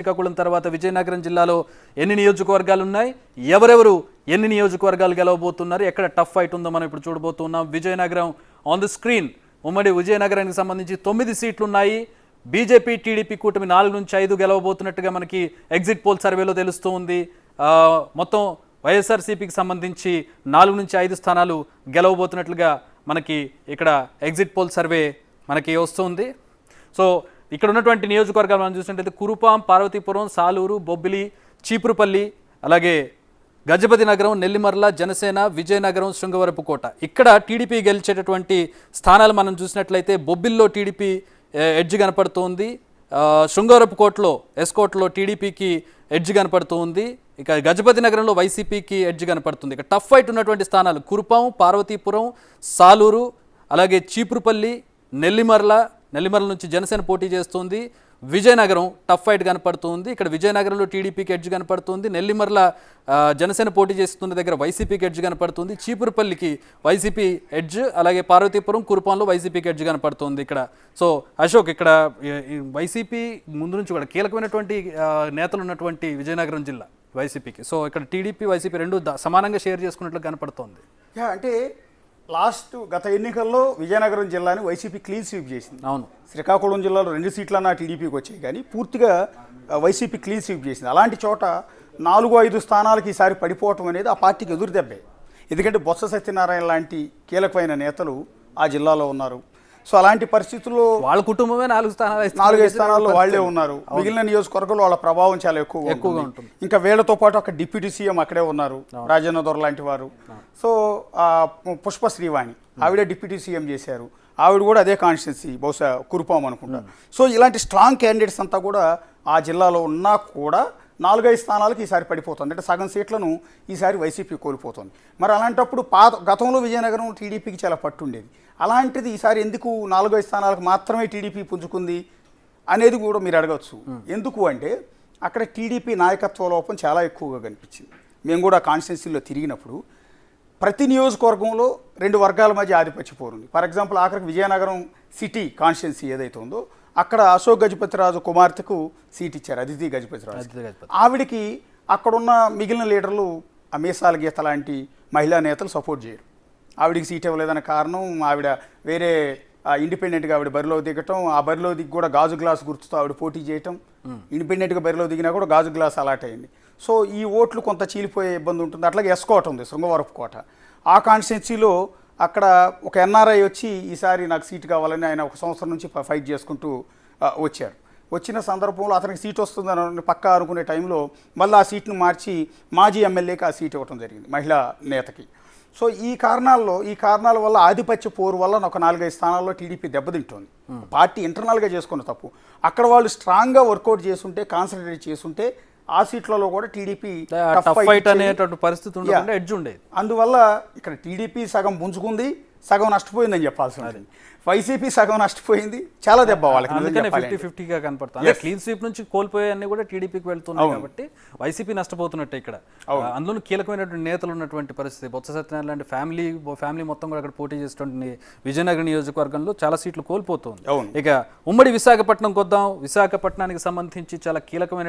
శ్రీకాకుళం తర్వాత విజయనగరం జిల్లాలో ఎన్ని నియోజకవర్గాలు ఉన్నాయి, ఎవరెవరు ఎన్ని నియోజకవర్గాలు గెలవబోతున్నారు, ఎక్కడ టఫ్ ఫైట్ ఉందో మనం ఇప్పుడు చూడబోతున్నాం. Vizianagaram on the screen. ఉమ్మడి విజయనగరానికి సంబంధించి 9 సీట్లు ఉన్నాయి. బీజేపీ టీడీపీ కూటమి 4 నుంచి 5 గెలవబోతున్నట్టుగా మనకి ఎగ్జిట్ పోల్ సర్వేలో తెలుస్తూ ఉంది. మొత్తం వైఎస్ఆర్సీపీకి సంబంధించి 4 నుంచి 5 స్థానాలు గెలవబోతున్నట్లుగా మనకి ఇక్కడ ఎగ్జిట్ పోల్ సర్వే మనకి వస్తుంది. సో ఇక్కడ ఉన్నటువంటి నియోజకవర్గాలు మనం చూసినట్లయితే కురుపాం, పార్వతీపురం, సాలూరు, బొబ్బిలి, చీపురుపల్లి, అలాగే గజపతి నగరం, నెల్లిమర్ల, జనసేన, విజయనగరం, శృంగవరపుకోట. ఇక్కడ టీడీపీ గెలిచేటటువంటి స్థానాలు మనం చూసినట్లయితే బొబ్బిల్లో టీడీపీ ఎడ్జ్ కనపడుతుంది, శృంగవరపుకోటలో ఎస్కోట్లో టీడీపీకి ఎడ్జ్ కనపడుతుంది, ఇక గజపతి నగరంలో వైసీపీకి ఎడ్జ్ కనపడుతుంది. ఇక టఫ్ ఫైట్ ఉన్నటువంటి స్థానాలు కురుపాం, పార్వతీపురం, సాలూరు, అలాగే చీపురుపల్లి, నెల్లిమర్ల నుంచి జనసేన పోటీ చేస్తుంది, విజయనగరం టఫ్ ఫైట్ కనపడుతుంది. ఇక్కడ విజయనగరంలో టీడీపీకి ఎడ్జ్ కనపడుతుంది, నెల్లిమర్ల జనసేన పోటీ చేస్తున్న దగ్గర వైసీపీకి ఎడ్జ్ కనపడుతుంది, చీపురుపల్లికి వైసీపీ ఎడ్జ్, అలాగే పార్వతీపురం, కురుపాంలో వైసీపీకి ఎడ్జ్ కనపడుతుంది. ఇక్కడ సో అశోక్, ఇక్కడ వైసీపీ ముందు నుంచి కూడా కీలకమైనటువంటి నేతలు ఉన్నటువంటి విజయనగరం జిల్లా వైసీపీకి. సో ఇక్కడ టీడీపీ వైసీపీ రెండు సమానంగా షేర్ చేసుకున్నట్లు కనపడుతోంది. అంటే గత ఎన్నికల్లో విజయనగరం జిల్లాని వైసీపీ క్లీన్ స్వీప్ చేసింది. అవును, శ్రీకాకుళం జిల్లాలో 2 సీట్లన్నా టీడీపీకి వచ్చాయి, కానీ పూర్తిగా వైసీపీ క్లీన్ స్వీప్ చేసింది. అలాంటి చోట 4-5 స్థానాలకి ఈసారి పడిపోవటం అనేది ఆ పార్టీకి ఎదురు దెబ్బే. ఎందుకంటే బొత్స సత్యనారాయణ లాంటి కీలకమైన నేతలు ఆ జిల్లాలో ఉన్నారు. సో అలాంటి పరిస్థితుల్లో వాళ్ళ కుటుంబమే 4 స్థానాల్లో వాళ్లే ఉన్నారు. మిగిలిన నియోజకవర్గంలో వాళ్ళ ప్రభావం చాలా ఎక్కువగా ఉంటుంది. ఇంకా వీళ్లతో పాటు ఒక డిప్యూటీ సీఎం అక్కడే ఉన్నారు, రాజన్న దొర లాంటి వారు. సో పుష్ప శ్రీవాణి ఆవిడ డిప్యూటీ సీఎం చేశారు, ఆవిడ కూడా అదే కాన్స్టిట్యున్సీ, బహుశా కురుపాం అనుకుంటా. సో ఇలాంటి స్ట్రాంగ్ క్యాండిడేట్స్ అంతా కూడా ఆ జిల్లాలో ఉన్నా కూడా 4-5 స్థానాలకు ఈసారి పడిపోతుంది. అంటే సగం సీట్లను ఈసారి వైసీపీ కోల్పోతుంది. మరి అలాంటప్పుడు గతంలో విజయనగరం టీడీపీకి చాలా పట్టుండేది. అలాంటిది ఈసారి ఎందుకు 4-5 స్థానాలకు మాత్రమే టీడీపీ పుంజుకుంది అనేది కూడా మీరు అడగచ్చు. ఎందుకు అంటే అక్కడ టీడీపీ నాయకత్వ లోపం చాలా ఎక్కువగా కనిపించింది. మేము కూడా కాన్స్టిట్యున్సీలో తిరిగినప్పుడు ప్రతి నియోజకవర్గంలో 2 వర్గాల మధ్య ఆధిపత్య పోరుంది. ఫర్ ఎగ్జాంపుల్ ఆఖరికి విజయనగరం సిటీ కాన్స్టిట్యున్సీ ఏదైతే ఉందో అక్కడ అశోక్ గజపతిరాజు కుమార్తెకు సీట్ ఇచ్చారు, అదితి గజపతిరాజు. ఆవిడికి అక్కడున్న మిగిలిన లీడర్లు మీసాల గీత లాంటి మహిళా నేతలు సపోర్ట్ చేయరు. ఆవిడికి సీట్ ఇవ్వలేదన్న కారణం ఆవిడ వేరే ఇండిపెండెంట్గా ఆవిడ బరిలో దిగటం, ఆ బరిలో దిగి కూడా గాజు గ్లాస్ గుర్తుతో ఆవిడ పోటీ చేయటం, ఇండిపెండెంట్గా బరిలో దిగినా కూడా గాజు గ్లాస్ అలాట్ అయింది. సో ఈ ఓట్లు కొంత చీలిపోయే ఇబ్బంది ఉంటుంది. అట్లాగే ఎస్కోట ఉంది, శృంగవరపుకోట. ఆ కాన్స్టిట్యున్సీలో అక్కడ ఒక ఎన్ఆర్ఐ వచ్చి ఈసారి నాకు సీట్ కావాలని ఆయన 1 సంవత్సరం నుంచి ఫైట్ చేసుకుంటూ వచ్చారు. వచ్చిన సందర్భంలో అతనికి సీట్ వస్తుందని పక్కా అనుకునే టైంలో మళ్ళీ ఆ సీట్ను మార్చి మాజీ ఎమ్మెల్యేకి ఆ సీట్ ఇవ్వడం జరిగింది, మహిళా నేతకి. సో ఈ కారణాల వల్ల ఆధిపత్య పోరు వల్ల ఒక 4-5 స్థానాల్లో టీడీపీ దెబ్బతింటుంది. పార్టీ ఇంటర్నల్గా చేసుకున్న తప్పు. అక్కడ వాళ్ళు స్ట్రాంగ్గా వర్కౌట్ చేస్తుంటే, కాన్సన్ట్రేట్ చేస్తుంటే ఆ సీట్లలో కూడా టీడీపీ పరిస్థితి ఉండేది. అందువల్ల ఇక్కడ టీడీపీ సగం పుంజుకుంది, సగం నష్టపోయిందని చెప్పాల్సి ఉంటుంది. వైసీపీ సగం నష్టపోయింది, చాలా దెబ్బ వాళ్ళకి. 50-50గా కనపడుతుంది. క్లీన్ స్వీప్ నుంచి కోల్పోయాన్ని కూడా టీడీపీకి వెళ్తున్నాయి కాబట్టి వైసీపీ నష్టపోతున్నట్టే ఇక్కడ. అందులో కీలకమైనటువంటి నేతలు ఉన్నటువంటి పరిస్థితి. బొత్స సత్యనారాయణ లాంటి ఫ్యామిలీ మొత్తం కూడా అక్కడ పోటీ చేసేటువంటి విజయనగరం నియోజకవర్గంలో చాలా సీట్లు కోల్పోతుంది. ఇక ఉమ్మడి విశాఖపట్నం కొద్దాం. విశాఖపట్నానికి సంబంధించి చాలా కీలకమైనటువంటి